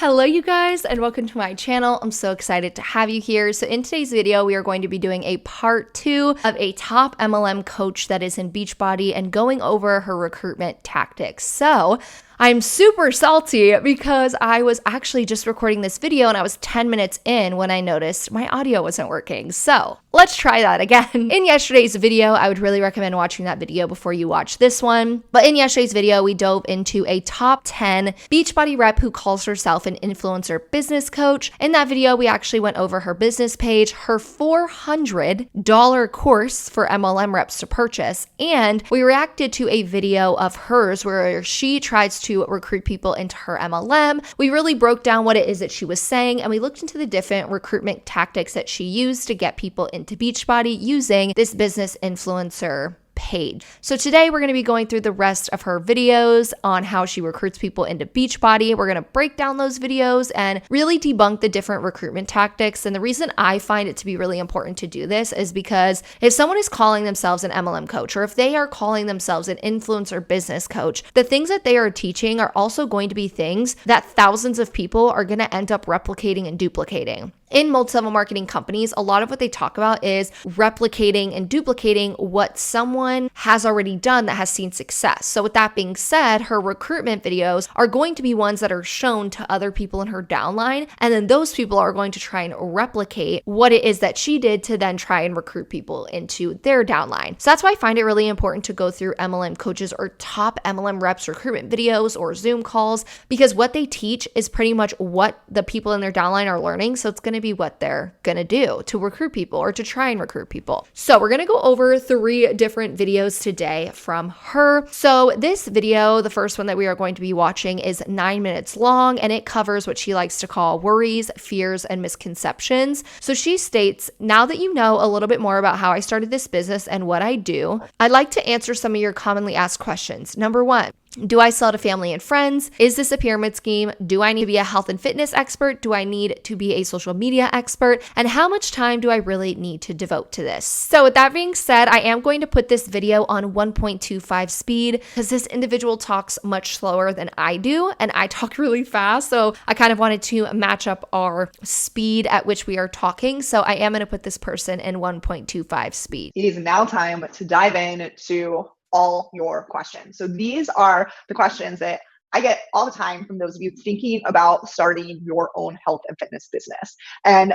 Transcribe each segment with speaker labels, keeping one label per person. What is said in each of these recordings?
Speaker 1: Hello you guys, and welcome to my channel. I'm so excited to have you here. So in today's video, we are going to be doing a part 2 of a top MLM coach that is in Beachbody and going over her recruitment tactics. So I'm super salty because I was actually just recording this video and I was 10 minutes in when I noticed my audio wasn't working. So let's try that again. In yesterday's video, I would really recommend watching that video before you watch this one. But in yesterday's video, we dove into a top 10 Beachbody rep who calls herself an influencer business coach. In that video, we actually went over her business page, her $400 course for MLM reps to purchase, and we reacted to a video of hers where she tries to recruit people into her MLM. We really broke down what it is that she was saying, and we looked into the different recruitment tactics that she used to get people into Beachbody using this business influencer page. So today we're going to be going through the rest of her videos on how she recruits people into Beachbody. We're going to break down those videos and really debunk the different recruitment tactics. And the reason I find it to be really important to do this is because if someone is calling themselves an MLM coach, or if they are calling themselves an influencer business coach, the things that they are teaching are also going to be things that thousands of people are going to end up replicating and duplicating. In multi-level marketing companies, a lot of what they talk about is replicating and duplicating what someone has already done that has seen success. So with that being said, her recruitment videos are going to be ones that are shown to other people in her downline, and then those people are going to try and replicate what it is that she did to then try and recruit people into their downline. So that's why I find it really important to go through MLM coaches or top MLM reps recruitment videos or Zoom calls, because what they teach is pretty much what the people in their downline are learning. So it's going to be what they're going to do to recruit people or to try and recruit people. So we're going to go over 3 different videos today from her. So this video, the first one that we are going to be watching, is 9 minutes long, and it covers what she likes to call worries, fears, and misconceptions. So she states, now that you know a little bit more about how I started this business and what I do, I'd like to answer some of your commonly asked questions. Number 1, do I sell to family and friends? Is this a pyramid scheme? Do I need to be a health and fitness expert? Do I need to be a social media expert? And how much time do I really need to devote to this? So with that being said, I am going to put this video on 1.25 speed because this individual talks much slower than I do, and I talk really fast. So I kind of wanted to match up our speed at which we are talking. So I am going to put this person in 1.25 speed.
Speaker 2: It is now time to dive in to all your questions. So these are the questions that I get all the time from those of you thinking about starting your own health and fitness business. And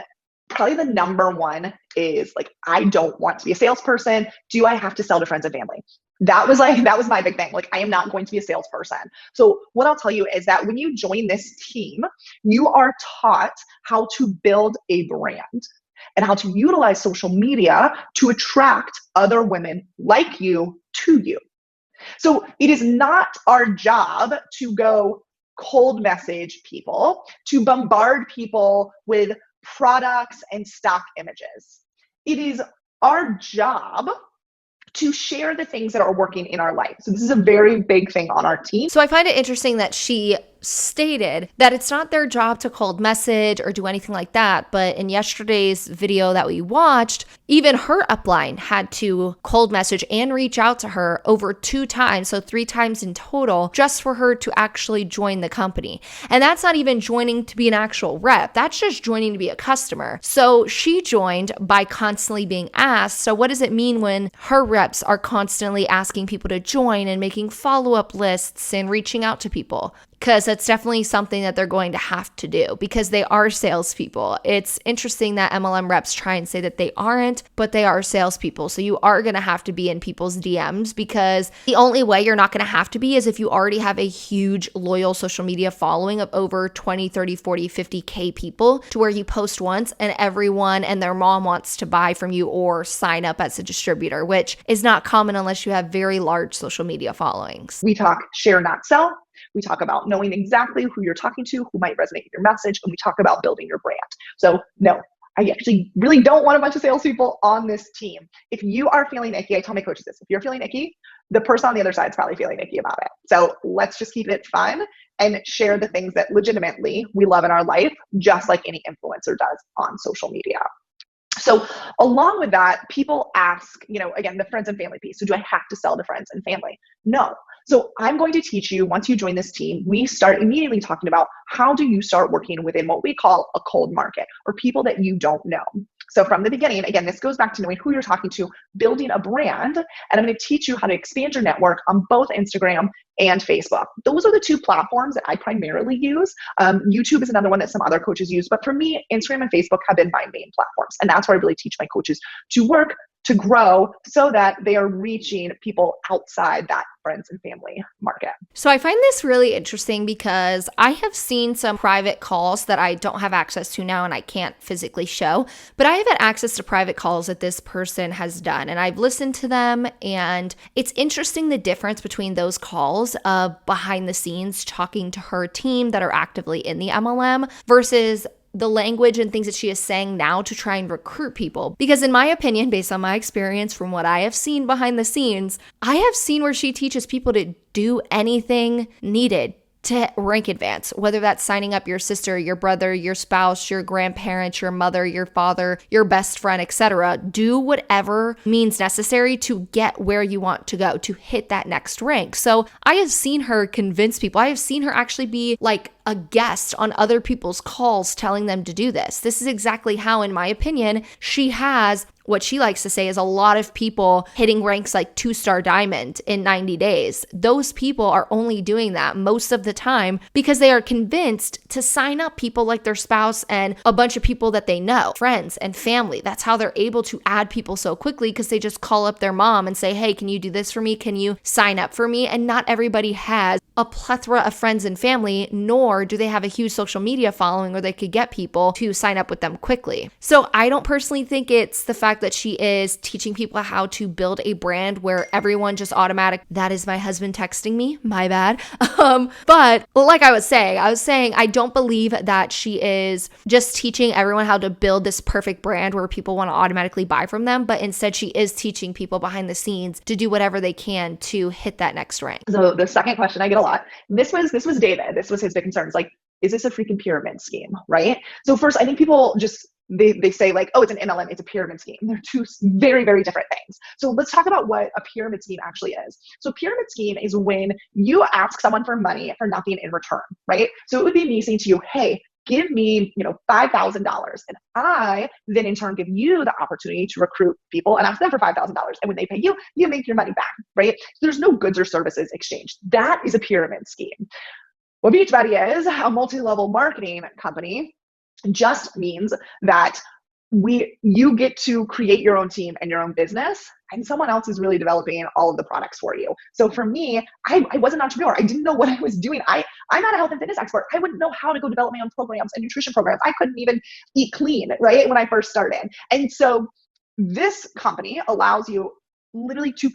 Speaker 2: probably the number one is like, I don't want to be a salesperson. Do I have to sell to friends and family? That was my big thing. Like, I am not going to be a salesperson. So what I'll tell you is that when you join this team, you are taught how to build a brand and how to utilize social media to attract other women like you to you. So it is not our job to go cold message people, to bombard people with products and stock images. It is our job to share the things that are working in our life. So this is a very big thing on our team.
Speaker 1: So I find it interesting that she stated that it's not their job to cold message or do anything like that. But in yesterday's video that we watched, even her upline had to cold message and reach out to her over 2 times, so 3 times in total, just for her to actually join the company. And that's not even joining to be an actual rep. That's just joining to be a customer. So she joined by constantly being asked. So what does it mean when her reps are constantly asking people to join and making follow-up lists and reaching out to people? Because that's definitely something that they're going to have to do because they are salespeople. It's interesting that MLM reps try and say that they aren't, but they are salespeople. So you are going to have to be in people's DMs, because the only way you're not going to have to be is if you already have a huge loyal social media following of over 20, 30, 40, 50K people, to where you post once and everyone and their mom wants to buy from you or sign up as a distributor, which is not common unless you have very large social media followings.
Speaker 2: We talk share, not sell. We talk about knowing exactly who you're talking to, who might resonate with your message, and we talk about building your brand. So no, I actually really don't want a bunch of salespeople on this team. If you are feeling icky, I tell my coaches this, if you're feeling icky, the person on the other side is probably feeling icky about it. So let's just keep it fun and share the things that legitimately we love in our life, just like any influencer does on social media. So along with that, people ask, again, the friends and family piece. So do I have to sell to friends and family? No. So I'm going to teach you, once you join this team, we start immediately talking about how do you start working within what we call a cold market, or people that you don't know. So from the beginning, again, this goes back to knowing who you're talking to, building a brand, and I'm going to teach you how to expand your network on both Instagram and Facebook. Those are the two platforms that I primarily use. YouTube is another one that some other coaches use, but for me, Instagram and Facebook have been my main platforms. And that's where I really teach my coaches to work, to grow, so that they are reaching people outside that friends and family market.
Speaker 1: So I find this really interesting because I have seen some private calls that I don't have access to now and I can't physically show, but I have had access to private calls that this person has done, and I've listened to them, and it's interesting the difference between those calls of behind the scenes talking to her team that are actively in the MLM versus the language and things that she is saying now to try and recruit people. Because in my opinion, based on my experience from what I have seen behind the scenes, I have seen where she teaches people to do anything needed to rank advance, whether that's signing up your sister, your brother, your spouse, your grandparents, your mother, your father, your best friend, etc. Do whatever means necessary to get where you want to go, to hit that next rank. So I have seen her convince people. I have seen her actually be like a guest on other people's calls telling them to do this. This is exactly how, in my opinion, she has what she likes to say is a lot of people hitting ranks like 2-star diamond in 90 days. Those people are only doing that most of the time because they are convinced to sign up people like their spouse and a bunch of people that they know, friends and family. That's how they're able to add people so quickly, because they just call up their mom and say, hey, can you do this for me? Can you sign up for me? And not everybody has a plethora of friends and family, nor do they have a huge social media following where they could get people to sign up with them quickly. So I don't personally think it's the fact that she is teaching people how to build a brand where everyone just that is my husband texting me, my bad. But like I was saying, I don't believe that she is just teaching everyone how to build this perfect brand where people want to automatically buy from them, but instead she is teaching people behind the scenes to do whatever they can to hit that next rank.
Speaker 2: So the second question I get a lot, this was David, this was his big concern. It's like, is this a freaking pyramid scheme, right? So first, I think people just, they say like, oh, it's an MLM, it's a pyramid scheme. They're two very, very different things. So let's talk about what a pyramid scheme actually is. So a pyramid scheme is when you ask someone for money for nothing in return, right? So it would be me saying to you, hey, give me, $5,000. And I then in turn give you the opportunity to recruit people and ask them for $5,000. And when they pay you, you make your money back, right? So there's no goods or services exchanged. That is a pyramid scheme. What Beachbody is, a multi-level marketing company, just means that you get to create your own team and your own business, and someone else is really developing all of the products for you. So for me, I was an entrepreneur. I didn't know what I was doing. I'm not a health and fitness expert. I wouldn't know how to go develop my own programs and nutrition programs. I couldn't even eat clean, right, when I first started. And so this company allows you literally to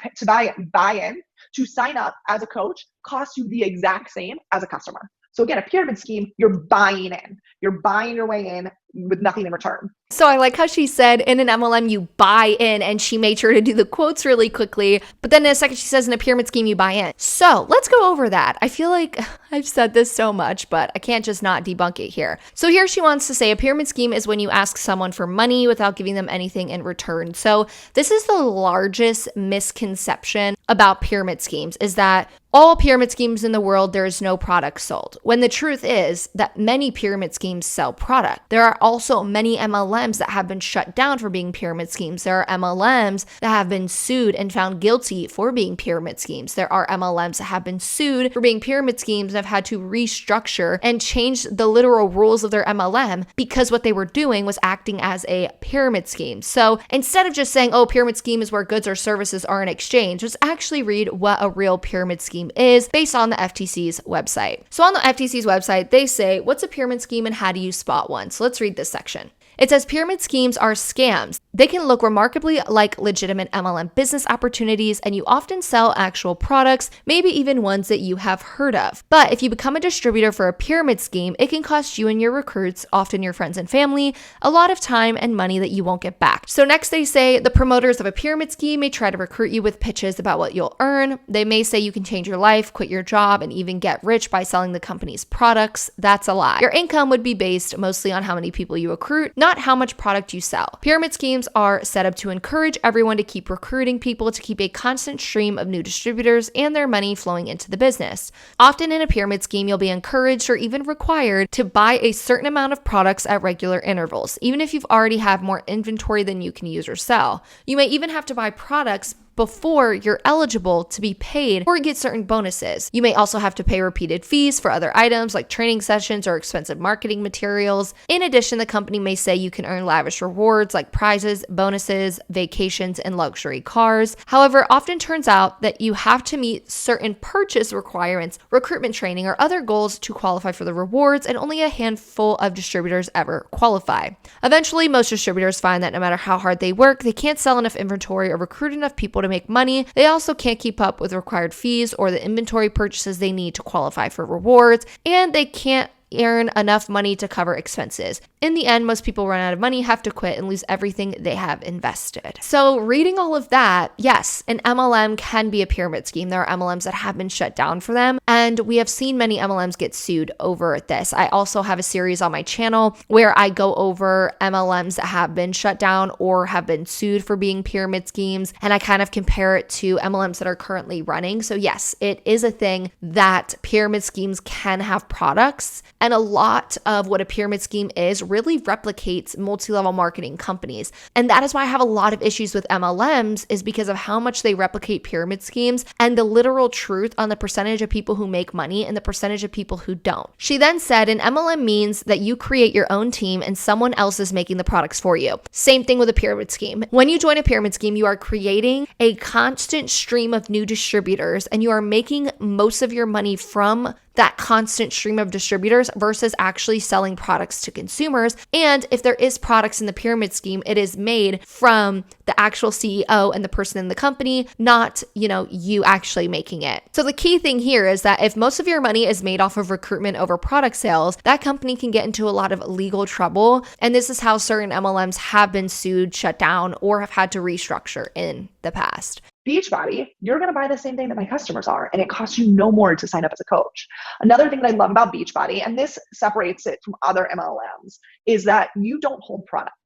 Speaker 2: buy in, to sign up as a coach, costs you the exact same as a customer. So again, a pyramid scheme, you're buying in. You're buying your way in with nothing in return.
Speaker 1: So I like how she said in an MLM, you buy in, and she made sure to do the quotes really quickly. But then in a second, she says in a pyramid scheme, you buy in. So let's go over that. I feel like I've said this so much, but I can't just not debunk it here. So here she wants to say a pyramid scheme is when you ask someone for money without giving them anything in return. So this is the largest misconception about pyramid schemes, is that all pyramid schemes in the world, there is no product sold. When the truth is that many pyramid schemes sell product. There are also many MLMs that have been shut down for being pyramid schemes. There are MLMs that have been sued and found guilty for being pyramid schemes. There are MLMs that have been sued for being pyramid schemes and have had to restructure and change the literal rules of their MLM because what they were doing was acting as a pyramid scheme. So instead of just saying, oh, pyramid scheme is where goods or services are in exchange, let's actually read what a real pyramid scheme is based on the FTC's website. So on the FTC's website, they say, what's a pyramid scheme and how do you spot one? So let's read this section. It says pyramid schemes are scams. They can look remarkably like legitimate MLM business opportunities, and you often sell actual products, maybe even ones that you have heard of. But if you become a distributor for a pyramid scheme, it can cost you and your recruits, often your friends and family, a lot of time and money that you won't get back. So next they say the promoters of a pyramid scheme may try to recruit you with pitches about what you'll earn. They may say you can change your life, quit your job, and even get rich by selling the company's products. That's a lie. Your income would be based mostly on how many people you recruit, not not how much product you sell. Pyramid schemes are set up to encourage everyone to keep recruiting people to keep a constant stream of new distributors and their money flowing into the business. Often in a pyramid scheme, you'll be encouraged or even required to buy a certain amount of products at regular intervals, even if you've already have more inventory than you can use or sell. You may even have to buy products before you're eligible to be paid or get certain bonuses. You may also have to pay repeated fees for other items like training sessions or expensive marketing materials. In addition, the company may say you can earn lavish rewards like prizes, bonuses, vacations, and luxury cars. However, often turns out that you have to meet certain purchase requirements, recruitment training, or other goals to qualify for the rewards, and only a handful of distributors ever qualify. Eventually, most distributors find that no matter how hard they work, they can't sell enough inventory or recruit enough people to make money. They also can't keep up with required fees or the inventory purchases they need to qualify for rewards, and they can't earn enough money to cover expenses. In the end, most people run out of money, have to quit, and lose everything they have invested. So reading all of that, yes, an MLM can be a pyramid scheme. There are MLMs that have been shut down for them, and we have seen many MLMs get sued over this. I also have a series on my channel where I go over MLMs that have been shut down or have been sued for being pyramid schemes, and I kind of compare it to MLMs that are currently running. So yes, it is a thing that pyramid schemes can have products, and a lot of what a pyramid scheme is really replicates multi-level marketing companies. And that is why I have a lot of issues with MLMs, is because of how much they replicate pyramid schemes and the literal truth on the percentage of people who make money and the percentage of people who don't. She then said, an MLM means that you create your own team and someone else is making the products for you. Same thing with a pyramid scheme. When you join a pyramid scheme, you are creating a constant stream of new distributors, and you are making most of your money from that constant stream of distributors versus actually selling products to consumers. And if there is products in the pyramid scheme, it is made from the actual CEO and the person in the company, not, you actually making it. So the key thing here is that if most of your money is made off of recruitment over product sales, that company can get into a lot of legal trouble. And this is how certain MLMs have been sued, shut down, or have had to restructure in the past.
Speaker 2: Beachbody, you're going to buy the same thing that my customers are, and it costs you no more to sign up as a coach. Another thing that I love about Beachbody, and this separates it from other MLMs, is that you don't hold product.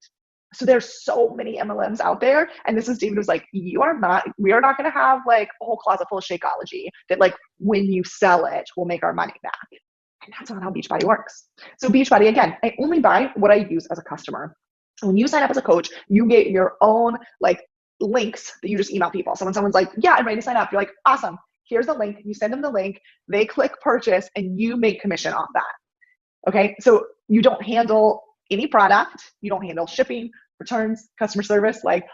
Speaker 2: So there's so many MLMs out there, and this is David was like, we are not going to have like a whole closet full of Shakeology that like when you sell it, we'll make our money back. And that's not how Beachbody works. So Beachbody, again, I only buy what I use as a customer. When you sign up as a coach, you get your own like links that you just email people. So when someone's like, yeah, I'm ready to sign up, you're like, awesome, here's the link. You send them the link, they click purchase, and you make commission off that. Okay. So you don't handle any product. You don't handle shipping, returns, customer service. Like,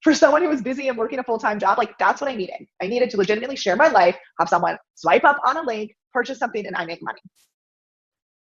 Speaker 2: for someone who was busy and working a full-time job, like that's what I needed. I needed to legitimately share my life, have someone swipe up on a link, purchase something, and I make money.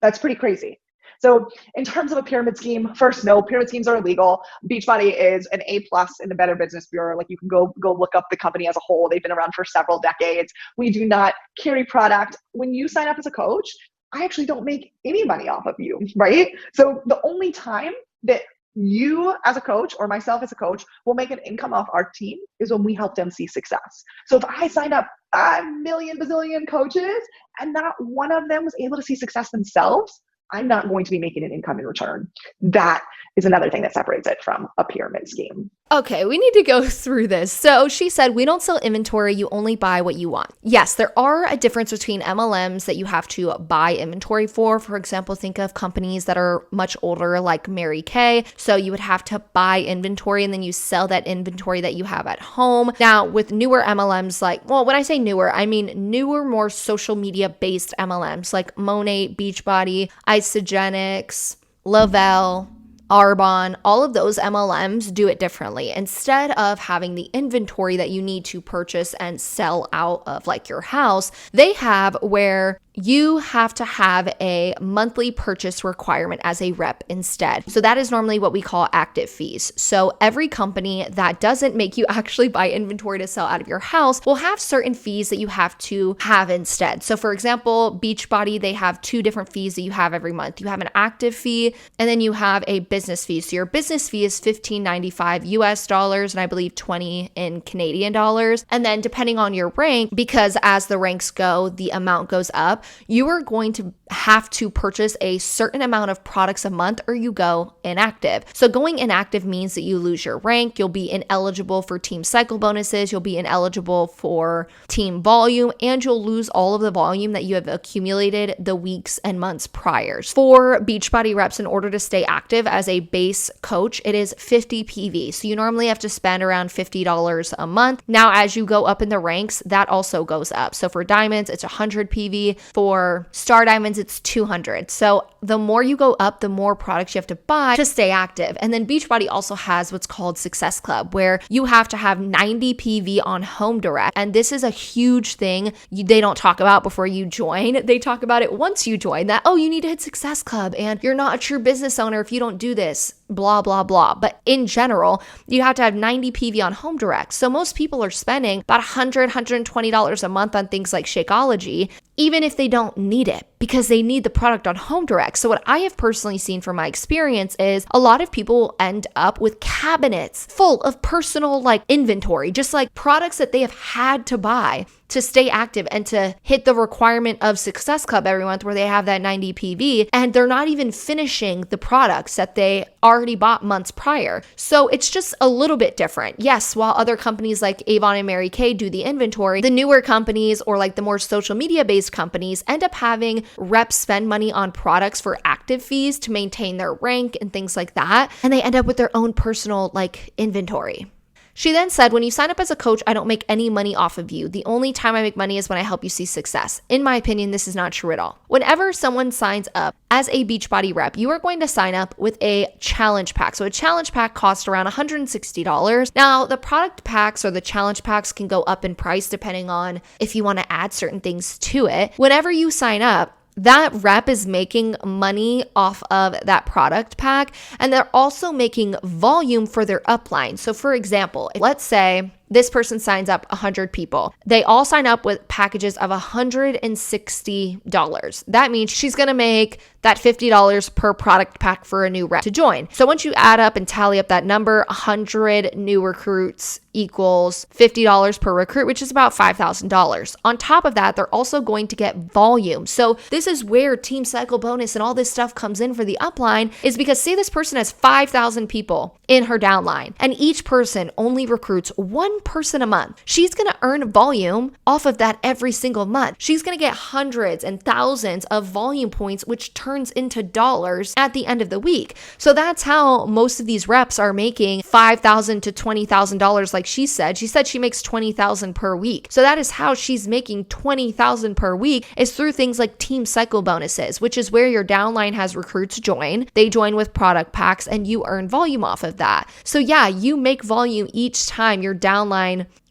Speaker 2: That's pretty crazy. So in terms of a pyramid scheme, first, no, pyramid schemes are illegal. Beachbody is an A+ in the Better Business Bureau. Like you can go look up the company as a whole. They've been around for several decades. We do not carry product. When you sign up as a coach, I actually don't make any money off of you, right? So the only time that you as a coach or myself as a coach will make an income off our team is when we help them see success. So if I signed up a million bazillion coaches and not one of them was able to see success themselves, I'm not going to be making an income in return. That is another thing that separates it from a pyramid scheme.
Speaker 1: Okay, we need to go through this. So she said, we don't sell inventory, you only buy what you want. Yes, there are a difference between MLMs that you have to buy inventory for. For example, think of companies that are much older like Mary Kay. So you would have to buy inventory and then you sell that inventory that you have at home. Now with newer MLMs, when I say newer, I mean newer, more social media based MLMs like Monat, Beachbody, Isagenix, Lavelle, Arbonne, all of those MLMs do it differently. Instead of having the inventory that you need to purchase and sell out of like your house, they have where you have to have a monthly purchase requirement as a rep instead. So that is normally what we call active fees. So every company that doesn't make you actually buy inventory to sell out of your house will have certain fees that you have to have instead. So for example, Beachbody, they have two different fees that you have every month. You have an active fee and then you have a business fee. So your business fee is $15.95 US dollars and I believe 20 in Canadian dollars. And then depending on your rank, because as the ranks go, the amount goes up. up, you are going to have to purchase a certain amount of products a month or you go inactive. So going inactive means that you lose your rank, you'll be ineligible for team cycle bonuses, you'll be ineligible for team volume, and you'll lose all of the volume that you have accumulated the weeks and months prior. For Beachbody reps, in order to stay active as a base coach, it is 50 PV. So you normally have to spend around $50 a month. Now, as you go up in the ranks, that also goes up. So for diamonds, it's 100 PV. For star diamonds, it's 200. So the more you go up, the more products you have to buy to stay active. And then Beachbody also has what's called Success Club, where you have to have 90 PV on home direct. And this is a huge thing they don't talk about before you join. They talk about it once you join, that, oh, you need to hit Success Club and you're not a true business owner if you don't do this, blah, blah, blah. But in general, you have to have 90 PV on home direct. So most people are spending about $100, $120 a month on things like Shakeology, even if they don't need it, because they need the product on home direct. So what I have personally seen from my experience is a lot of people end up with cabinets full of personal inventory, just like products that they have had to buy to stay active and to hit the requirement of Success Club every month where they have that 90 PV, and they're not even finishing the products that they already bought months prior. So it's just a little bit different. Yes, while other companies like Avon and Mary Kay do the inventory, the newer companies or the more social media based companies end up having reps spend money on products for active fees to maintain their rank and things like that. And they end up with their own personal inventory. She then said, when you sign up as a coach, I don't make any money off of you. The only time I make money is when I help you see success. In my opinion, this is not true at all. Whenever someone signs up as a Beachbody rep, you are going to sign up with a challenge pack. So a challenge pack costs around $160. Now, the product packs or the challenge packs can go up in price depending on if you want to add certain things to it. Whenever you sign up, that rep is making money off of that product pack, and they're also making volume for their upline. So for example, let's say this person signs up 100 people. They all sign up with packages of $160. That means she's going to make that $50 per product pack for a new rep to join. So once you add up and tally up that number, 100 new recruits equals $50 per recruit, which is about $5,000. On top of that, they're also going to get volume. So this is where team cycle bonus and all this stuff comes in for the upline, is because say this person has 5,000 people in her downline and each person only recruits one person a month. She's going to earn volume off of that every single month. She's going to get hundreds and thousands of volume points, which turns into dollars at the end of the week. So that's how most of these reps are making $5,000 to $20,000. Like she said she makes $20,000 per week. So that is how she's making $20,000 per week, is through things like team cycle bonuses, which is where your downline has recruits join. They join with product packs and you earn volume off of that. So yeah, you make volume each time your downline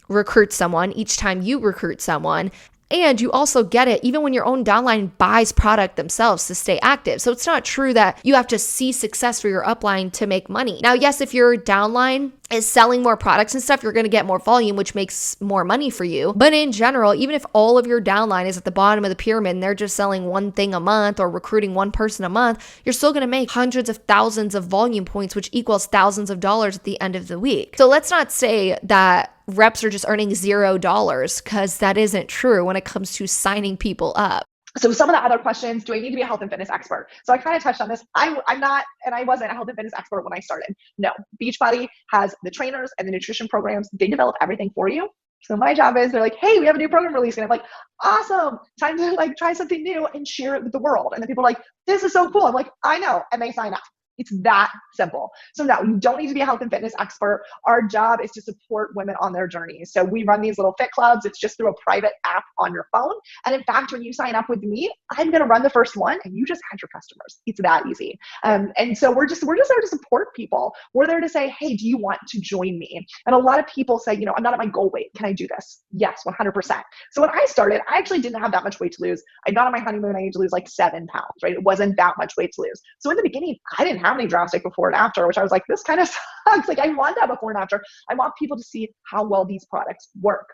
Speaker 1: recruits someone, each time you recruit someone. And you also get it even when your own downline buys product themselves to stay active. So it's not true that you have to see success for your upline to make money. Now, yes, if your downline is selling more products and stuff, you're going to get more volume, which makes more money for you. But in general, even if all of your downline is at the bottom of the pyramid and they're just selling one thing a month or recruiting one person a month, you're still going to make hundreds of thousands of volume points, which equals thousands of dollars at the end of the week. So let's not say that reps are just earning $0, because that isn't true when it comes to signing people up.
Speaker 2: So some of the other questions, do I need to be a health and fitness expert? So I kind of touched on this. I'm not, and I wasn't a health and fitness expert when I started. No, Beachbody has the trainers and the nutrition programs. They develop everything for you. So my job is, they're like, hey, we have a new program releasing. I'm like, awesome, time to try something new and share it with the world. And then people are like, this is so cool. I'm like, I know. And they sign up. It's that simple. So no, you don't need to be a health and fitness expert. Our job is to support women on their journeys. So we run these little fit clubs. It's just through a private app on your phone. And in fact, when you sign up with me, I'm going to run the first one and you just add your customers. It's that easy. And so we're just there to support people. We're there to say, hey, do you want to join me? And a lot of people say, I'm not at my goal weight. Can I do this? Yes, 100%. So when I started, I actually didn't have that much weight to lose. I got on my honeymoon. I need to lose like 7 pounds, right? It wasn't that much weight to lose. So in the beginning, I didn't have any drastic before and after, which I was like, this kind of sucks. Like, I want that before and after. I want people to see how well these products work.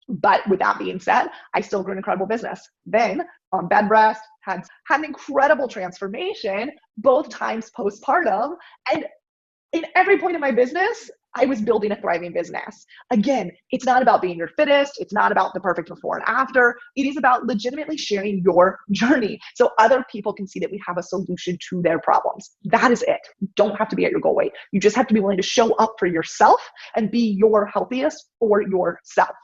Speaker 2: But with that being said, I still grew an incredible business. Then on bed rest, had an incredible transformation, both times postpartum. And in every point of my business, I was building a thriving business. Again, it's not about being your fittest. It's not about the perfect before and after. It is about legitimately sharing your journey so other people can see that we have a solution to their problems. That is it. You don't have to be at your goal weight. You just have to be willing to show up for yourself and be your healthiest for yourself.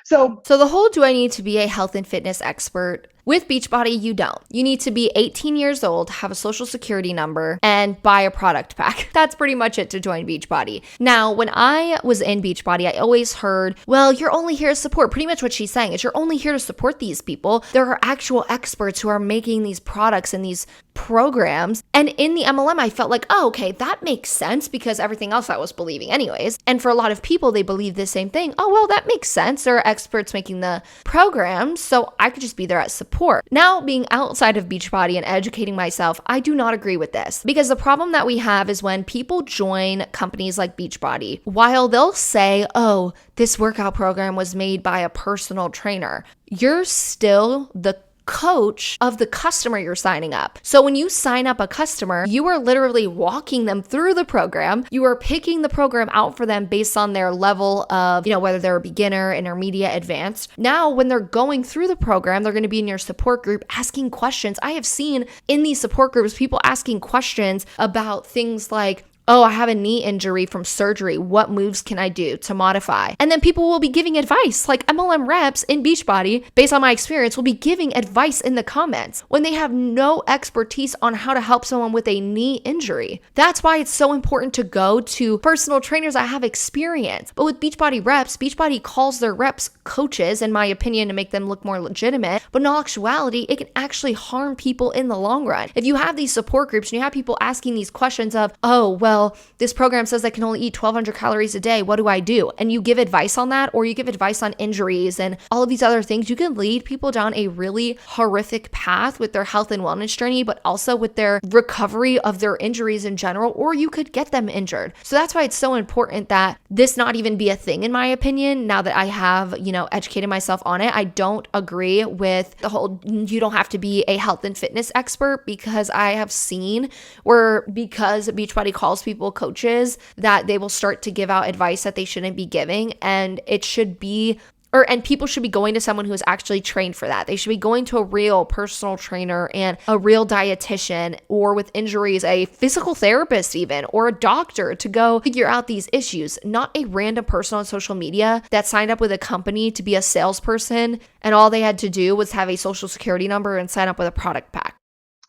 Speaker 2: So
Speaker 1: the whole do I need to be a health and fitness expert? With Beachbody, you don't. You need to be 18 years old, have a social security number, and buy a product pack. That's pretty much it to join Beachbody. Now, when I was in Beachbody, I always heard, well, you're only here to support. Pretty much what she's saying is you're only here to support these people. There are actual experts who are making these products and these programs. And in the MLM, I felt like, oh, okay, that makes sense because everything else I was believing anyways. And for a lot of people, they believe the same thing. Oh, well, that makes sense. There are experts making the programs, so I could just be there at support. Now, being outside of Beachbody and educating myself, I do not agree with this because the problem that we have is when people join companies like Beachbody, while they'll say, oh, this workout program was made by a personal trainer, you're still the coach of the customer you're signing up. So when you sign up a customer, you are literally walking them through the program. You are picking the program out for them based on their level of, whether they're a beginner, intermediate, advanced. Now, when they're going through the program, they're going to be in your support group asking questions. I have seen in these support groups, people asking questions about things like, oh, I have a knee injury from surgery. What moves can I do to modify? And then people will be giving advice, like MLM reps in Beachbody, based on my experience, will be giving advice in the comments when they have no expertise on how to help someone with a knee injury. That's why it's so important to go to personal trainers that have experience. But with Beachbody reps, Beachbody calls their reps coaches, in my opinion, to make them look more legitimate. But in all actuality, it can actually harm people in the long run. If you have these support groups and you have people asking these questions of, oh, well, this program says I can only eat 1,200 calories a day. What do I do? And you give advice on that, or you give advice on injuries and all of these other things. You can lead people down a really horrific path with their health and wellness journey, but also with their recovery of their injuries in general, or you could get them injured. So that's why it's so important that this not even be a thing, in my opinion, now that I have, educated myself on it. I don't agree with the whole, you don't have to be a health and fitness expert, because I have seen where, because Beachbody calls people coaches, that they will start to give out advice that they shouldn't be giving. And it should be, and people should be going to someone who is actually trained for that. They should be going to a real personal trainer and a real dietitian, or with injuries, a physical therapist even, or a doctor to go figure out these issues, not a random person on social media that signed up with a company to be a salesperson and all they had to do was have a social security number and sign up with a product pack.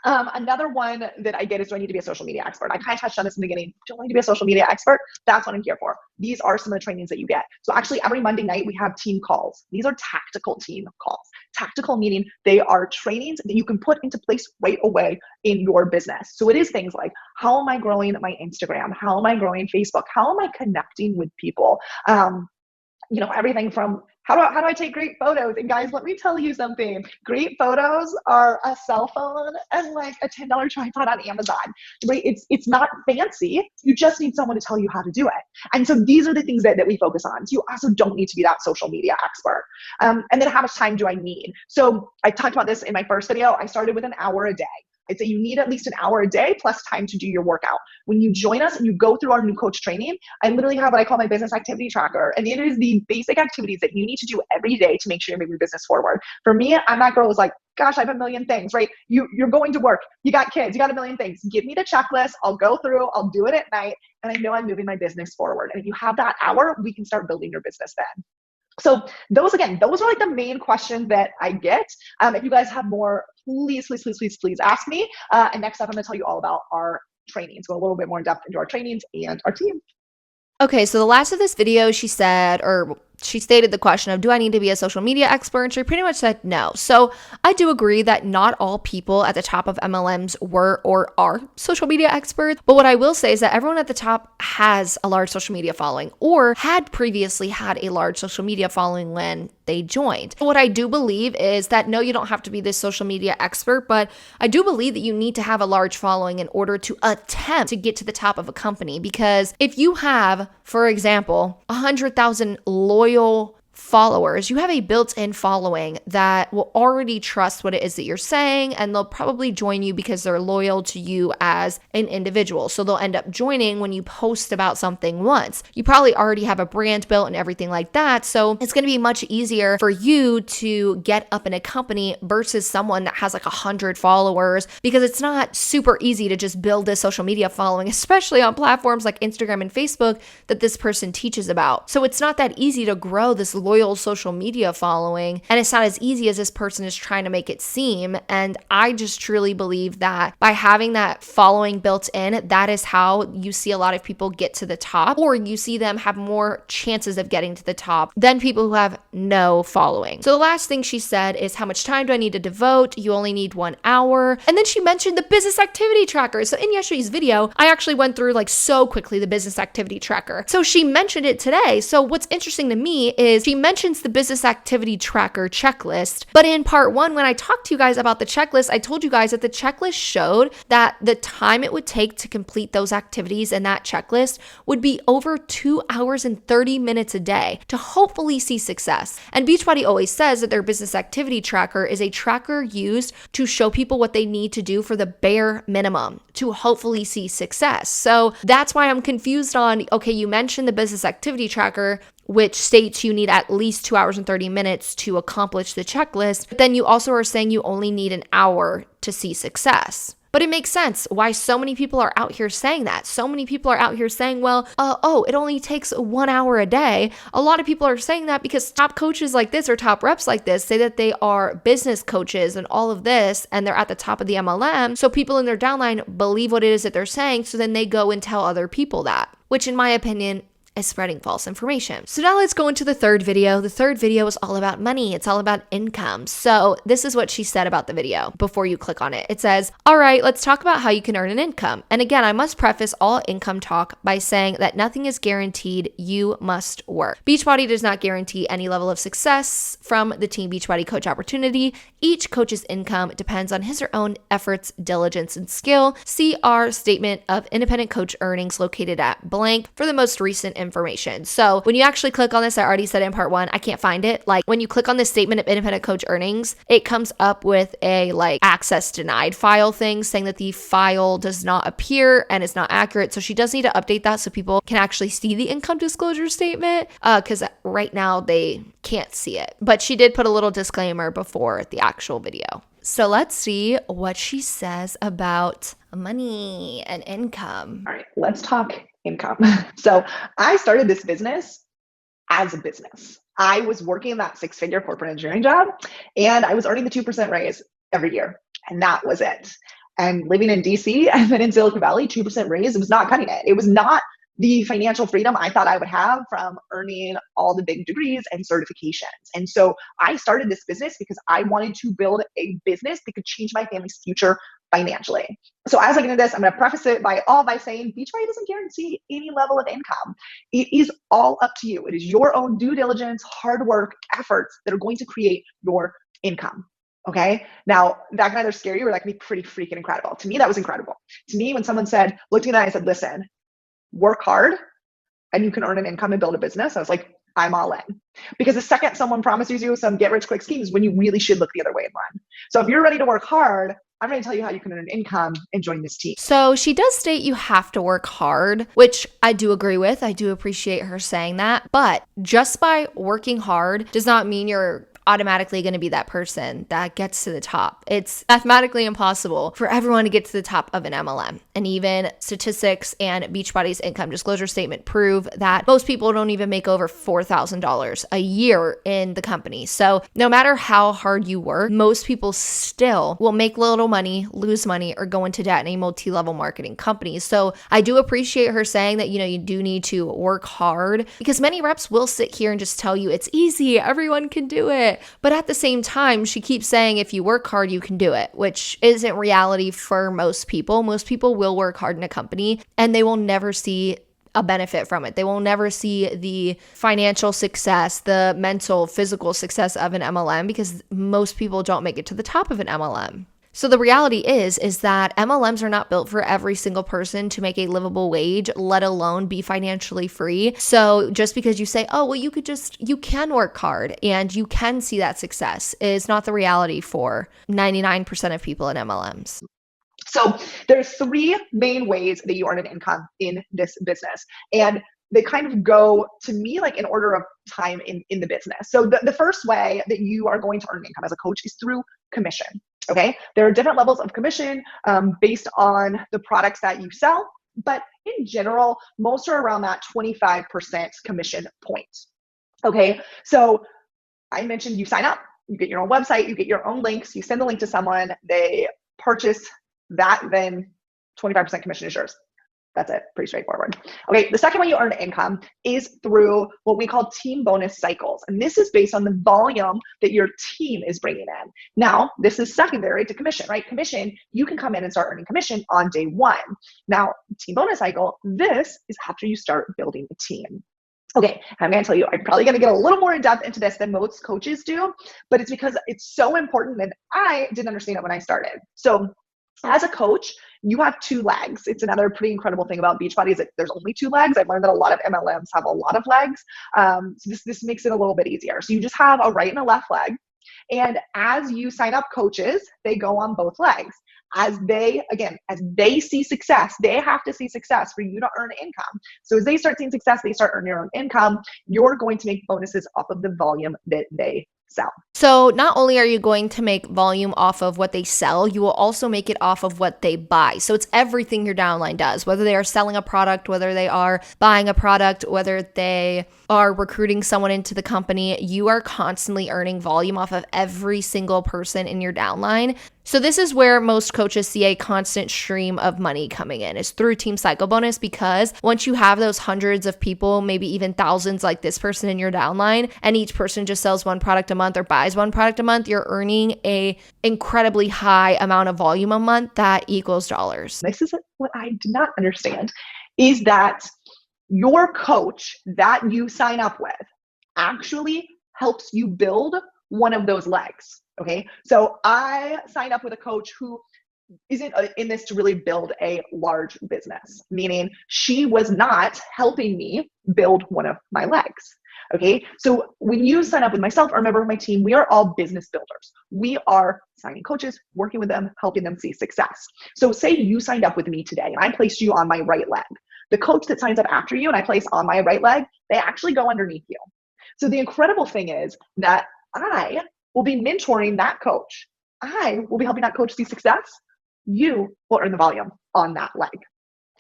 Speaker 2: Another one that I get is, do I need to be a social media expert? I kind of touched on this in the beginning. Do I need to be a social media expert? That's what I'm here for. These are some of the trainings that you get. So actually every Monday night we have team calls. These are tactical team calls. Tactical meaning they are trainings that you can put into place right away in your business. So it is things like, how am I growing my Instagram? How am I growing Facebook? How am I connecting with people? Everything from how do I take great photos? And guys, let me tell you something. Great photos are a cell phone and like a $10 tripod on Amazon, right? It's not fancy. You just need someone to tell you how to do it. And so these are the things that we focus on. So you also don't need to be that social media expert. And then how much time do I need? So I talked about this in my first video. I started with an hour a day. I'd say you need at least an hour a day plus time to do your workout. When you join us and you go through our new coach training, I literally have what I call my business activity tracker. And it is the basic activities that you need to do every day to make sure you're moving your business forward. For me, I'm that girl who's like, gosh, I have a million things, right? You're going to work, you got kids, you got a million things. Give me the checklist. I'll go through, I'll do it at night. And I know I'm moving my business forward. And if you have that hour, we can start building your business then. So those are like the main questions that I get. If you guys have more, please ask me. And next up, I'm going to tell you all about our trainings, go a little bit more in depth into our trainings and our team.
Speaker 1: Okay, so the last of this video, she stated the question of, do I need to be a social media expert? And she pretty much said no. So I do agree that not all people at the top of MLMs were or are social media experts. But what I will say is that everyone at the top has a large social media following, or had previously had a large social media following when they joined. What I do believe is that no, you don't have to be this social media expert, but I do believe that you need to have a large following in order to attempt to get to the top of a company. Because if you have, for example, 100,000 loyal followers, you have a built-in following that will already trust what it is that you're saying, and they'll probably join you because they're loyal to you as an individual. So they'll end up joining when you post about something once. You probably already have a brand built and everything like that. So it's going to be much easier for you to get up in a company versus someone that has like 100 followers, because it's not super easy to just build this social media following, especially on platforms like Instagram and Facebook that this person teaches about. So it's not that easy to grow this loyal social media following, and it's not as easy as this person is trying to make it seem. And I just truly believe that by having that following built in, that is how you see a lot of people get to the top, or you see them have more chances of getting to the top than people who have no following. So the last thing she said is, how much time do I need to devote? You only need 1 hour. And then she mentioned the business activity tracker. So in yesterday's video, I actually went through like so quickly the business activity tracker. So she mentioned it today. So what's interesting to me is she mentions the business activity tracker checklist. But in part 1, when I talked to you guys about the checklist, I told you guys that the checklist showed that the time it would take to complete those activities in that checklist would be over 2 hours and 30 minutes a day to hopefully see success. And Beachbody always says that their business activity tracker is a tracker used to show people what they need to do for the bare minimum to hopefully see success. So that's why I'm confused on, okay, you mentioned the business activity tracker, which states you need at least 2 hours and 30 minutes to accomplish the checklist. But then you also are saying you only need an hour to see success. But it makes sense why so many people are out here saying that. So many people are out here saying, well, it only takes 1 hour a day. A lot of people are saying that because top coaches like this or top reps like this say that they are business coaches and all of this, and they're at the top of the MLM. So people in their downline believe what it is that they're saying. So then they go and tell other people that, which in my opinion is spreading false information. So now let's go into the third video. The third video is all about money. It's all about income. So this is what she said about the video before you click on it. It says, all right, let's talk about how you can earn an income. And again, I must preface all income talk by saying that nothing is guaranteed. You must work. Beachbody does not guarantee any level of success from the Team Beachbody Coach opportunity. Each coach's income depends on his or her own efforts, diligence, and skill. See our statement of independent coach earnings located at blank for the most recent information. So when you actually click on this, I already said in part 1, I can't find it. Like when you click on this statement of independent coach earnings, it comes up with a like access denied file thing saying that the file does not appear and is not accurate. So she does need to update that so people can actually see the income disclosure statement, because right now they can't see it. But she did put a little disclaimer before the actual video. So let's see what she says about money and income.
Speaker 2: All right, let's talk income. So I started this business as a business. I was working that 6-figure corporate engineering job, and I was earning the 2% raise every year. And that was it. And living in DC and then in Silicon Valley, 2% raise, it was not cutting it. It was not the financial freedom I thought I would have from earning all the big degrees and certifications. And so I started this business because I wanted to build a business that could change my family's future financially. So as I get into this, I'm going to preface it by saying Beachbody doesn't guarantee any level of income. It is all up to you. It is your own due diligence, hard work, efforts that are going to create your income. Okay. Now that can either scare you or that can be pretty freaking incredible. To me, that was incredible. To me, when someone looked at me and I said, listen, work hard and you can earn an income and build a business, I was like, I'm all in. Because the second someone promises you some get rich quick schemes, when you really should look the other way and run. So if you're ready to work hard, I'm going to tell you how you can earn an income and join this team.
Speaker 1: So she does state you have to work hard, which I do agree with. I do appreciate her saying that. But just by working hard does not mean you're automatically going to be that person that gets to the top. It's mathematically impossible for everyone to get to the top of an MLM. And even statistics and Beachbody's income disclosure statement prove that most people don't even make over $4,000 a year in the company. So no matter how hard you work, most people still will make little money, lose money, or go into debt in a multi-level marketing company. So I do appreciate her saying that, you do need to work hard, because many reps will sit here and just tell you it's easy, everyone can do it. But at the same time, she keeps saying if you work hard, you can do it, which isn't reality for most people. Most people will work hard in a company and they will never see a benefit from it. They will never see the financial success, the mental, physical success of an MLM, because most people don't make it to the top of an MLM. So the reality is that MLMs are not built for every single person to make a livable wage, let alone be financially free. So just because you say, oh, well, you can work hard and you can see that success is not the reality for 99% of people in MLMs.
Speaker 2: So there's three main ways that you earn an income in this business. And they kind of go, to me, like in order of time in the business. So the first way that you are going to earn income as a coach is through commission. Okay. There are different levels of commission based on the products that you sell. But in general, most are around that 25% commission point. Okay. So I mentioned you sign up, you get your own website, you get your own links, you send the link to someone, they purchase that, then 25% commission is yours. That's it. Pretty straightforward. Okay. The second way you earn income is through what we call team bonus cycles. And this is based on the volume that your team is bringing in. Now, this is secondary to commission, right? Commission, you can come in and start earning commission on day one. Now, team bonus cycle, this is after you start building a team. Okay, I'm going to tell you, I'm probably going to get a little more in depth into this than most coaches do, but it's because it's so important and I didn't understand it when I started. So as a coach, you have two legs. It's another pretty incredible thing about Beachbody is that there's only two legs. I've learned that a lot of MLMs have a lot of legs. So this makes it a little bit easier. So you just have a right and a left leg. And as you sign up coaches, they go on both legs. As they see success, they have to see success for you to earn income. So as they start seeing success, they start earning their own income. You're going to make bonuses off of the volume that they sell.
Speaker 1: So not only are you going to make volume off of what they sell, you will also make it off of what they buy. So it's everything your downline does, whether they are selling a product, whether they are buying a product, whether they are recruiting someone into the company, you are constantly earning volume off of every single person in your downline. So this is where most coaches see a constant stream of money coming in, is through team cycle bonus, because once you have those hundreds of people, maybe even thousands like this person in your downline, and each person just sells one product a month or buys one product a month, you're earning a incredibly high amount of volume a month that equals dollars.
Speaker 2: This is what I did not understand, is that your coach that you sign up with actually helps you build one of those legs. Okay. So I signed up with a coach who isn't in this to really build a large business, meaning she was not helping me build one of my legs. Okay. So when you sign up with myself or a member of my team, we are all business builders. We are signing coaches, working with them, helping them see success. So say you signed up with me today and I placed you on my right leg. The coach that signs up after you and I place on my right leg, they actually go underneath you. So the incredible thing is that I will be mentoring that coach. I will be helping that coach see success. You will earn the volume on that leg.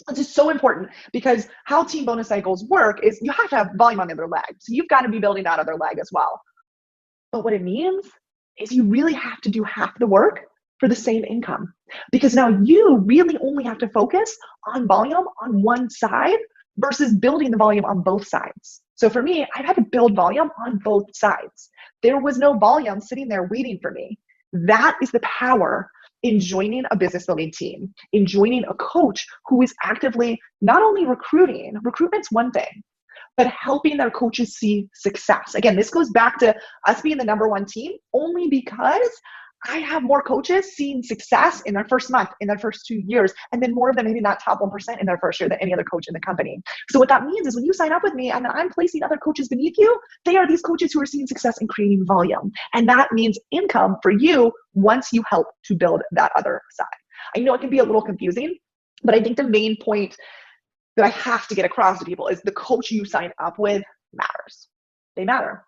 Speaker 2: This is so important because how team bonus cycles work is you have to have volume on the other leg. So you've got to be building that other leg as well. But what it means is you really have to do half the work for the same income, because now you really only have to focus on volume on one side versus building the volume on both sides. So for me, I've had to build volume on both sides. There was no volume sitting there waiting for me. That is the power in joining a business building team, in joining a coach who is actively not only recruiting, recruitment's one thing, but helping their coaches see success. Again, this goes back to us being the number one team only because I have more coaches seeing success in their first month, in their first 2 years, and then more of them maybe not top 1% in their first year than any other coach in the company. So what that means is when you sign up with me and I'm placing other coaches beneath you, they are these coaches who are seeing success and creating volume. And that means income for you once you help to build that other side. I know it can be a little confusing, but I think the main point that I have to get across to people is the coach you sign up with matters. They matter.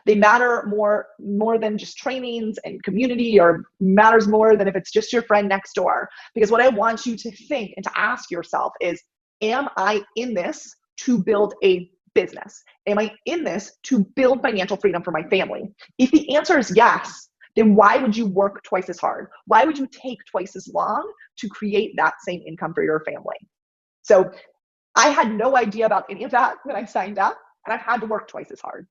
Speaker 2: They matter more than just trainings and community, or matters more than if it's just your friend next door. Because what I want you to think and to ask yourself is, am I in this to build a business? Am I in this to build financial freedom for my family? If the answer is yes, then why would you work twice as hard? Why would you take twice as long to create that same income for your family? So I had no idea about any of that when I signed up, and I've had to work twice as hard.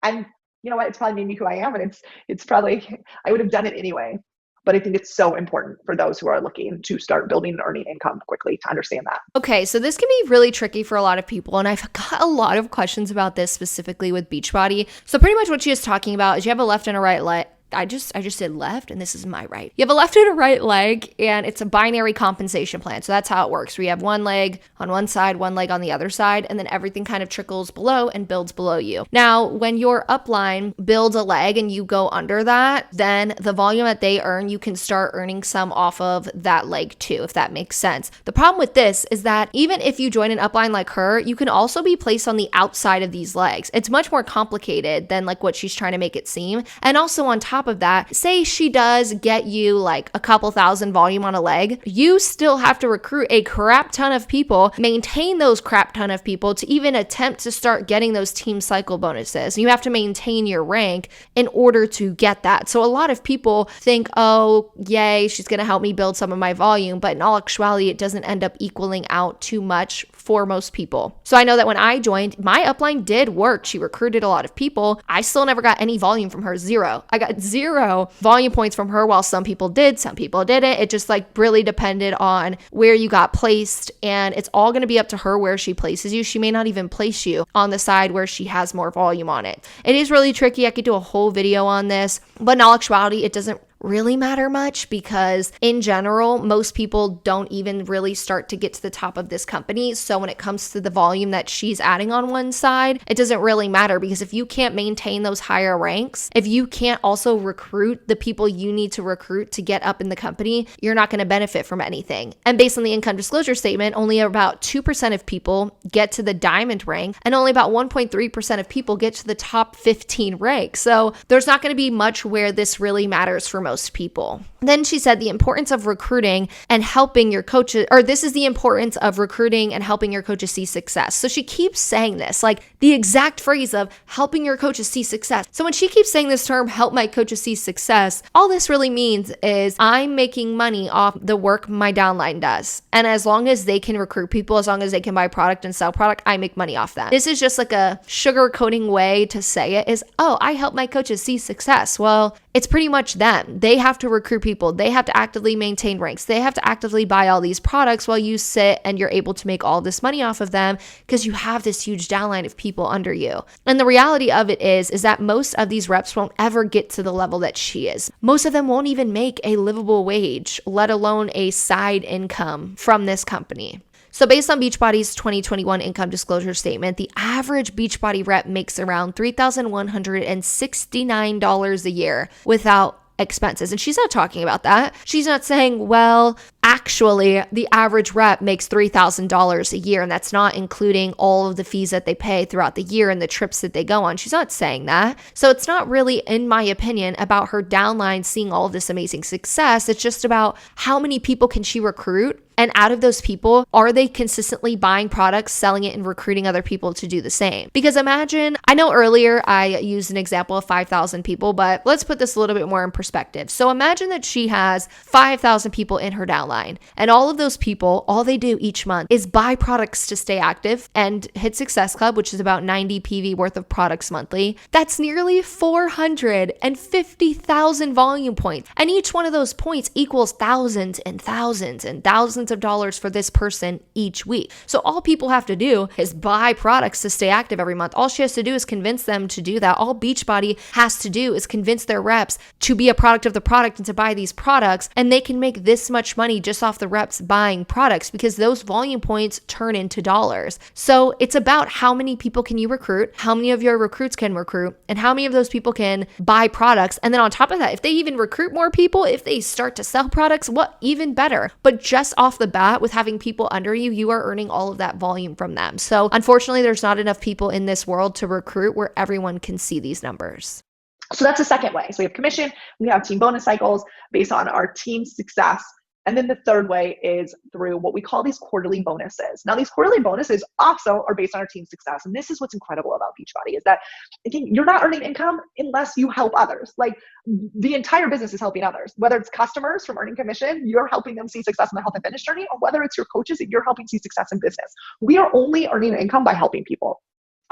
Speaker 2: And you know what? It's probably made me who I am, and it's probably, I would have done it anyway. But I think it's so important for those who are looking to start building and earning income quickly to understand that.
Speaker 1: Okay, so this can be really tricky for a lot of people, and I've got a lot of questions about this specifically with Beachbody. So pretty much what she is talking about is you have a left and a right leg. I just did left and this is my right. You have a left and a right leg, and it's a binary compensation plan. So that's how it works. We have one leg on one side, one leg on the other side, and then everything kind of trickles below and builds below you. Now, when your upline builds a leg and you go under that, then the volume that they earn, you can start earning some off of that leg too, if that makes sense. The problem with this is that even if you join an upline like her, you can also be placed on the outside of these legs. It's much more complicated than like what she's trying to make it seem. And also on top of that, say she does get you like a couple thousand volume on a leg, you still have to recruit a crap ton of people, maintain those crap ton of people to even attempt to start getting those team cycle bonuses. You have to maintain your rank in order to get that. So a lot of people think, oh, yay, she's going to help me build some of my volume. But in all actuality, it doesn't end up equaling out too much for most people. So I know that when I joined, my upline did work. She recruited a lot of people. I still never got any volume from her. Zero. I got 0 volume points from her, while some people did, some people didn't. It just like really depended on where you got placed, and it's all going to be up to her where she places you. She may not even place you on the side where she has more volume on it. It is really tricky. I could do a whole video on this, but in all actuality, it doesn't really matter much, because in general, most people don't even really start to get to the top of this company. So when it comes to the volume that she's adding on one side, it doesn't really matter, because if you can't maintain those higher ranks, if you can't also recruit the people you need to recruit to get up in the company, you're not going to benefit from anything. And based on the income disclosure statement, only about 2% of people get to the diamond rank, and only about 1.3% of people get to the top 15 rank. So there's not going to be much where this really matters for most people. Then she said the importance of recruiting and helping your coaches, or this is the importance of recruiting and helping your coaches see success. So she keeps saying this, like the exact phrase of helping your coaches see success. So when she keeps saying this term, help my coaches see success, all this really means is I'm making money off the work my downline does. And as long as they can recruit people, as long as they can buy product and sell product, I make money off that. This is just like a sugar-coating way to say it is, oh, I help my coaches see success. Well, it's pretty much them. They have to recruit people. They have to actively maintain ranks. They have to actively buy all these products while you sit and you're able to make all this money off of them, because you have this huge downline of people under you. And the reality of it is that most of these reps won't ever get to the level that she is. Most of them won't even make a livable wage, let alone a side income from this company. So based on Beachbody's 2021 income disclosure statement, the average Beachbody rep makes around $3,169 a year without expenses. And she's not talking about that. She's not saying, well, actually, the average rep makes $3,000 a year, and that's not including all of the fees that they pay throughout the year and the trips that they go on. She's not saying that. So it's not really, in my opinion, about her downline seeing all of this amazing success. It's just about how many people can she recruit. And out of those people, are they consistently buying products, selling it, and recruiting other people to do the same? Because imagine, I know earlier I used an example of 5,000 people, but let's put this a little bit more in perspective. So imagine that she has 5,000 people in her downline, and all of those people, all they do each month is buy products to stay active and hit Success Club, which is about 90 PV worth of products monthly. That's nearly 450,000 volume points. And each one of those points equals thousands and thousands and thousands of dollars for this person each week. So all people have to do is buy products to stay active every month. All she has to do is convince them to do that. All Beachbody has to do is convince their reps to be a product of the product and to buy these products, and they can make this much money just off the reps buying products, because those volume points turn into dollars. So it's about how many people can you recruit, how many of your recruits can recruit, and how many of those people can buy products. And then on top of that, if they even recruit more people, if they start to sell products, what even better? But just off the bat, with having people under you, you are earning all of that volume from them. So unfortunately, there's not enough people in this world to recruit where everyone can see these numbers.
Speaker 2: So that's the second way. So we have commission, we have team bonus cycles based on our team success. And then the third way is through what we call these quarterly bonuses. Now, these quarterly bonuses also are based on our team success. And this is what's incredible about Beachbody, is that, again, you're not earning income unless you help others. Like, the entire business is helping others, whether it's customers from earning commission, you're helping them see success in the health and fitness journey, or whether it's your coaches that you're helping see success in business. We are only earning income by helping people.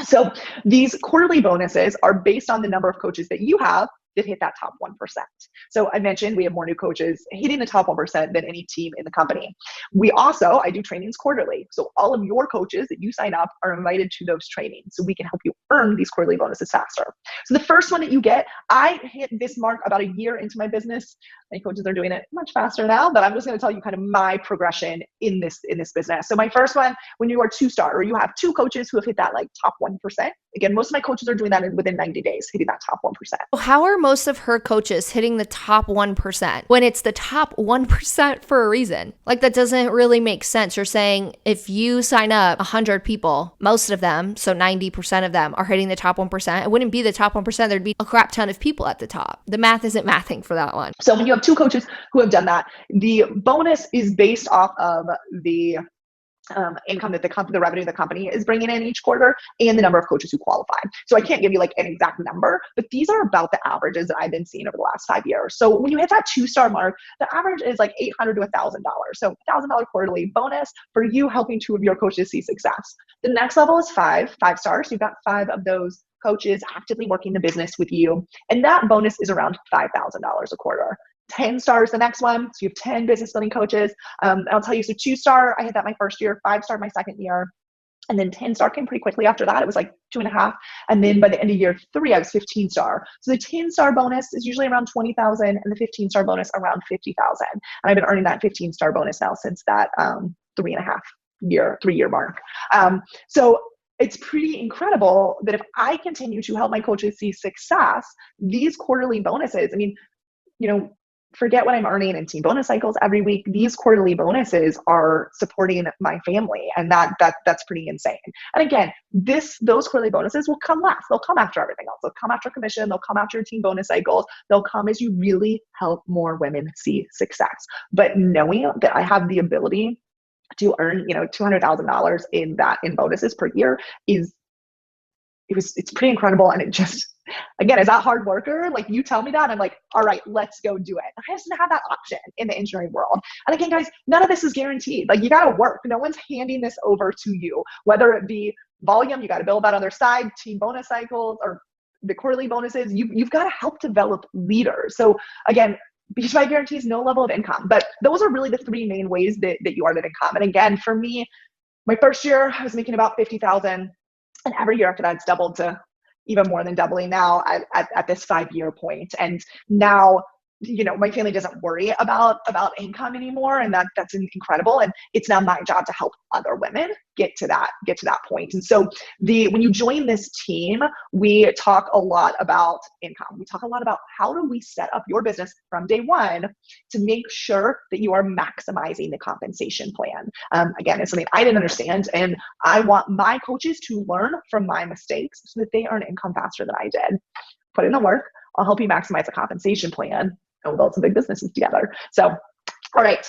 Speaker 2: So these quarterly bonuses are based on the number of coaches that you have that hit that top 1%. So I mentioned we have more new coaches hitting the top 1% than any team in the company. I do trainings quarterly. So all of your coaches that you sign up are invited to those trainings so we can help you earn these quarterly bonuses faster. So the first one that you get, I hit this mark about a year into my business. Many coaches are doing it much faster now, but I'm just going to tell you kind of my progression in this business. So my first one, when you are 2-star or you have 2 coaches who have hit that like top 1%, again, most of my coaches are doing that within 90 days, hitting that top 1%.
Speaker 1: How are most of her coaches hitting the top 1% when it's the top 1% for a reason? Like, that doesn't really make sense. You're saying if you sign up 100 people, most of them, so 90% of them are hitting the top 1%. It wouldn't be the top 1%. There'd be a crap ton of people at the top. The math isn't mathing for that one.
Speaker 2: So when you have 2 coaches who have done that, the bonus is based off of the income that the revenue the company is bringing in each quarter and the number of coaches who qualify. So I can't give you like an exact number, but these are about the averages that I've been seeing over the last 5 years. So when you hit that 2-star mark, the average is like $800 to $1,000. So $1,000 quarterly bonus for you helping 2 of your coaches see success. The next level is 5 stars. You've got 5 of those coaches actively working the business with you. And that bonus is around $5,000 a quarter. 10 stars the next one. So you have 10 business building coaches. I'll tell you, so 2-star, I hit that my first year, 5-star my second year. And then 10-star came pretty quickly after that. It was like 2.5. And then by the end of year 3, I was 15-star. So the 10-star bonus is usually around 20,000 and the 15-star bonus around 50,000. And I've been earning that 15-star bonus now since that 3-year mark. So it's pretty incredible that if I continue to help my coaches see success, these quarterly bonuses, I mean, forget what I'm earning in team bonus cycles every week. These quarterly bonuses are supporting my family, and that's pretty insane. And again, those quarterly bonuses will come last. They'll come after everything else. They'll come after commission. They'll come after your team bonus cycles. They'll come as you really help more women see success. But knowing that I have the ability to earn, $200,000 in bonuses per year it's pretty incredible. And it just, again, as that hard worker, like you tell me that, and I'm like, all right, let's go do it. I just didn't have that option in the engineering world. And again, guys, none of this is guaranteed. Like, you got to work. No one's handing this over to you, whether it be volume, you got to build that other side, team bonus cycles, or the quarterly bonuses. You've got to help develop leaders. So again, Beachbody guarantees no level of income, but those are really the 3 main ways that you earn income. And again, for me, my first year, I was making about 50,000. And every year after that, it's doubled to even more than doubling now at this 5-year point. And now, my family doesn't worry about income anymore. And that's incredible. And it's now my job to help other women get to that point. And so when you join this team, we talk a lot about income. We talk a lot about how do we set up your business from day one to make sure that you are maximizing the compensation plan. Again, it's something I didn't understand. And I want my coaches to learn from my mistakes so that they earn income faster than I did. Put in the work. I'll help you maximize a compensation plan, and we'll build some big businesses together. So, all right.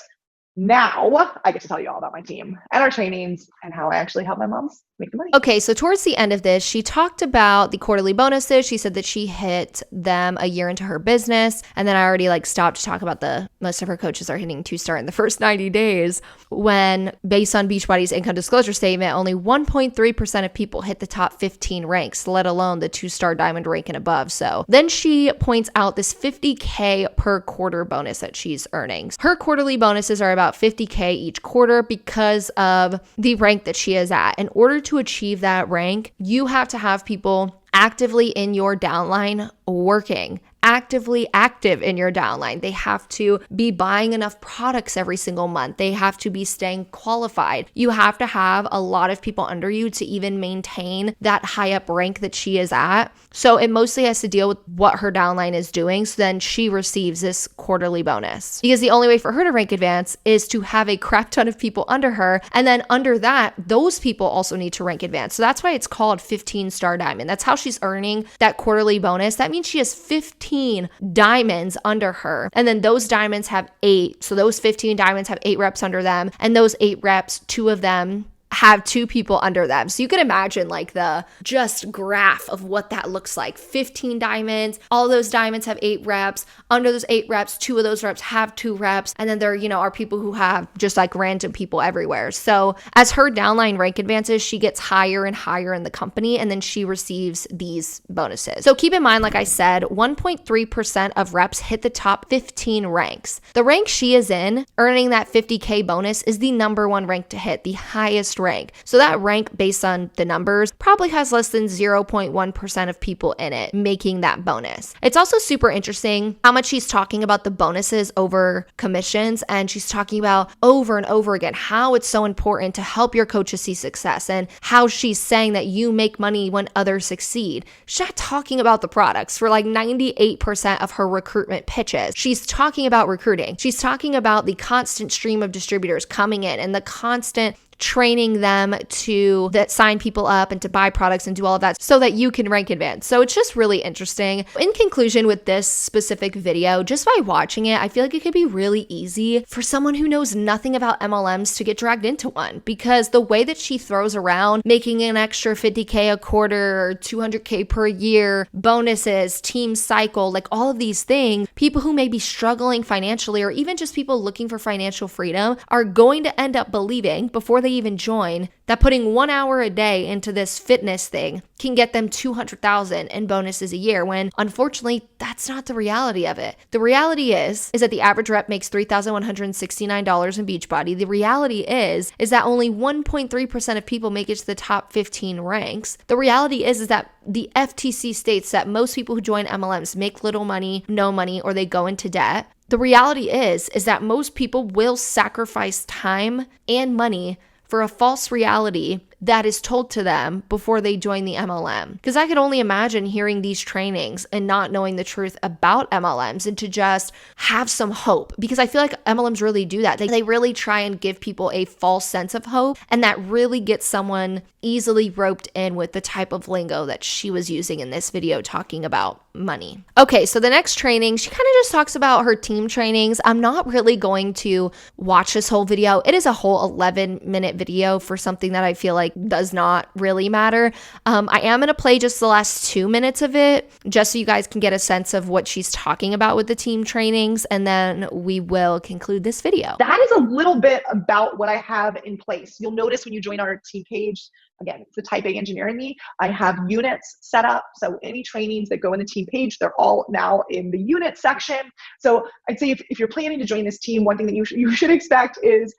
Speaker 2: Now I get to tell you all about my team and our trainings and how I actually help my moms make the money.
Speaker 1: Okay, so towards the end of this, she talked about the quarterly bonuses. She said that she hit them a year into her business. And then I already stopped to talk about most of her coaches are hitting 2-star in the first 90 days, when based on Beachbody's income disclosure statement, only 1.3% of people hit the top 15 ranks, let alone the 2-star diamond rank and above. So then she points out this $50K per quarter bonus that she's earning. Her quarterly bonuses are about $50K each quarter because of the rank that she is at. In order to achieve that rank, you have to have people actively in your downline working, actively active in your downline. They have to be buying enough products every single month. They have to be staying qualified. You have to have a lot of people under you to even maintain that high up rank that she is at. So it mostly has to deal with what her downline is doing. So then she receives this quarterly bonus, because the only way for her to rank advance is to have a crap ton of people under her. And then under that, those people also need to rank advance. So that's why it's called 15-star diamond. That's how she's earning that quarterly bonus. That means she has 15 diamonds under her. And then those diamonds have 8. So those 15 diamonds have 8 reps under them. And those 8 reps, 2 of them have 2 people under them. So you can imagine like the just graph of what that looks like. 15 diamonds, all those diamonds have 8 reps. Under those 8 reps, 2 of those reps have 2 reps. And then there, are people who have just like random people everywhere. So as her downline rank advances, she gets higher and higher in the company, and then she receives these bonuses. So keep in mind, like I said, 1.3% of reps hit the top 15 ranks. The rank she is in, earning that 50K bonus, is the number 1 rank to hit, the highest rank. So that rank, based on the numbers, probably has less than 0.1% of people in it making that bonus. It's also super interesting how much she's talking about the bonuses over commissions, and she's talking about over and over again how it's so important to help your coaches see success, and how she's saying that you make money when others succeed. She's not talking about the products for like 98% of her recruitment pitches. She's talking about recruiting. She's talking about the constant stream of distributors coming in and the constant training them to sign people up and to buy products and do all of that so that you can rank advance. So it's just really interesting. In conclusion, with this specific video, just by watching it, I feel like it could be really easy for someone who knows nothing about MLMs to get dragged into one, because the way that she throws around making an extra 50K a quarter or 200K per year, bonuses, team cycle, like all of these things, people who may be struggling financially or even just people looking for financial freedom are going to end up believing before they even join that putting 1 hour a day into this fitness thing can get them $200,000 in bonuses a year, when unfortunately that's not the reality of it. The reality is that the average rep makes $3,169 in Beachbody. The reality is that only 1.3% of people make it to the top 15 ranks. The reality is that the FTC states that most people who join MLMs make little money, no money, or they go into debt. The reality is that most people will sacrifice time and money for a false reality that is told to them before they join the MLM. Because I could only imagine hearing these trainings and not knowing the truth about MLMs, and to just have some hope. Because I feel like MLMs really do that. They really try and give people a false sense of hope, and that really gets someone easily roped in with the type of lingo that she was using in this video talking about money. Okay, so the next training, she kind of just talks about her team trainings. I'm not really going to watch this whole video. It is a whole 11-minute video for something that I feel like does not really matter. I am going to play just the last 2 minutes of it, just so you guys can get a sense of what she's talking about with the team trainings, and then we will conclude this video.
Speaker 2: That is a little bit about what I have in place. You'll notice when you join our team page, again, it's the type A engineer in me, I have units set up. So any trainings that go in the team page, they're all now in the unit section. So I'd say if you're planning to join this team, one thing that you should expect is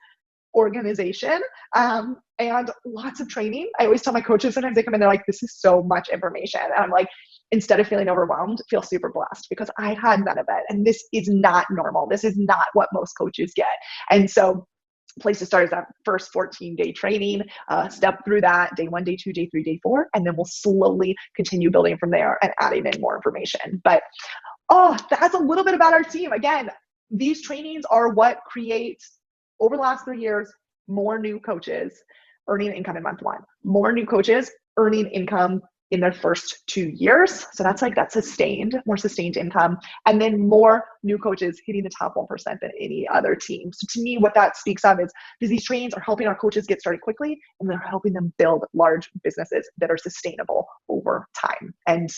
Speaker 2: organization and lots of training. I always tell my coaches, sometimes they come in, they're like, this is so much information. And I'm like, instead of feeling overwhelmed, feel super blessed, because I had none of it. And this is not normal. This is not what most coaches get. And so place to start is that first 14-day training, step through that, day 1, day 2, day 3, day 4, and then we'll slowly continue building from there and adding in more information. But that's a little bit about our team. Again, these trainings are what creates, over the last 3 years, more new coaches earning income in month 1, more new coaches earning income in their first 2 years. So that's more sustained income. And then more new coaches hitting the top 1% than any other team. So to me, what that speaks of is these trainings are helping our coaches get started quickly, and they're helping them build large businesses that are sustainable over time. And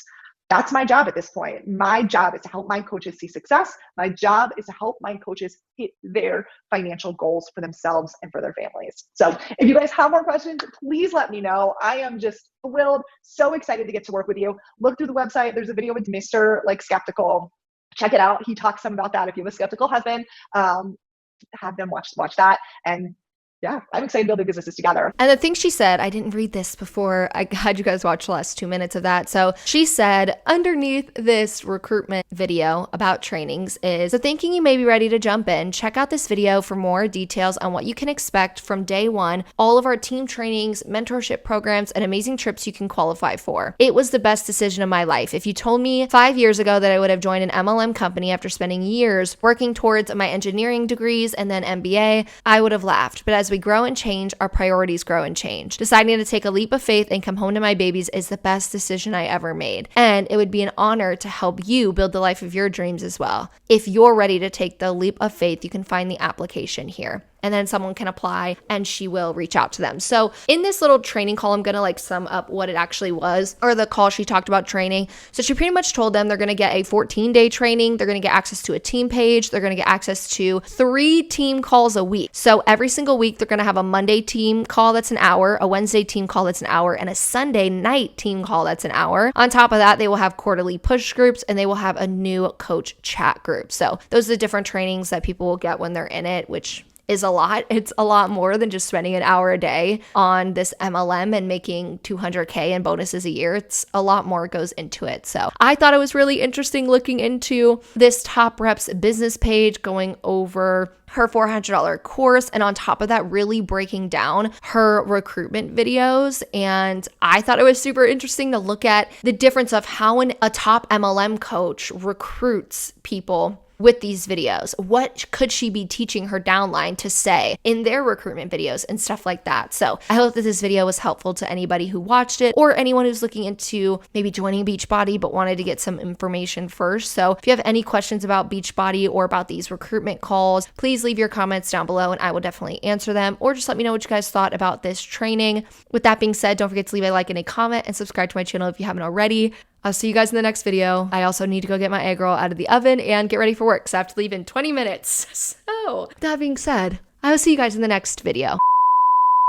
Speaker 2: that's my job at this point. My job is to help my coaches see success. My job is to help my coaches hit their financial goals for themselves and for their families. So if you guys have more questions, please let me know. I am just thrilled, so excited to get to work with you. Look through the website. There's a video with Mr. Skeptical. Check it out. He talks some about that. If you have a skeptical husband, have them watch that. And yeah, I'm excited to build the businesses together.
Speaker 1: And the thing she said, I didn't read this before I had you guys watch the last 2 minutes of that. So she said, underneath this recruitment video about trainings is, so thinking you may be ready to jump in, check out this video for more details on what you can expect from day 1, all of our team trainings, mentorship programs, and amazing trips you can qualify for. It was the best decision of my life. If you told me 5 years ago that I would have joined an MLM company after spending years working towards my engineering degrees and then MBA, I would have laughed. But as we grow and change, our priorities grow and change. Deciding to take a leap of faith and come home to my babies is the best decision I ever made. And it would be an honor to help you build the life of your dreams as well. If you're ready to take the leap of faith, you can find the application here. and then someone can apply and she will reach out to them. So in this little training call, I'm going to like sum up what it actually was, or the call she talked about training. So she pretty much told them they're going to get a 14-day training. They're going to get access to a team page. They're going to get access to 3 team calls a week. So every single week, they're going to have a Monday team call that's an hour, a Wednesday team call that's an hour, and a Sunday night team call that's an hour. On top of that, they will have quarterly push groups and they will have a new coach chat group. So those are the different trainings that people will get when they're in it, which is a lot. It's a lot more than just spending an hour a day on this MLM and making $200K in bonuses a year. It's a lot more goes into it. So I thought it was really interesting looking into this top reps business page, going over her $400 course, and on top of that, really breaking down her recruitment videos. And I thought it was super interesting to look at the difference of how a top MLM coach recruits people with these videos. What could she be teaching her downline to say in their recruitment videos and stuff like that? So I hope that this video was helpful to anybody who watched it or anyone who's looking into maybe joining Beachbody but wanted to get some information first. So if you have any questions about Beachbody or about these recruitment calls, please leave your comments down below and I will definitely answer them, or just let me know what you guys thought about this training. With that being said, don't forget to leave a like and a comment and subscribe to my channel if you haven't already. I'll see you guys in the next video. I also need to go get my egg roll out of the oven and get ready for work, so I have to leave in 20 minutes. So that being said, I will see you guys in the next video.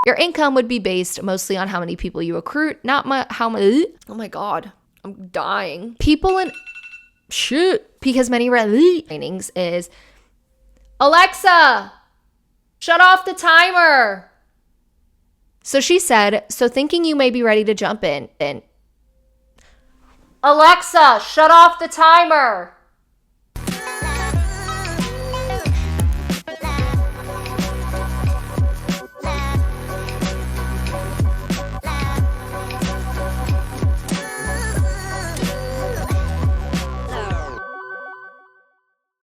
Speaker 1: Your income would be based mostly on how many people you recruit, not how many. Oh my God, I'm dying. People in because many trainings is Alexa, shut off the timer. So she said, so thinking you may be ready to jump in. Alexa, shut off the timer.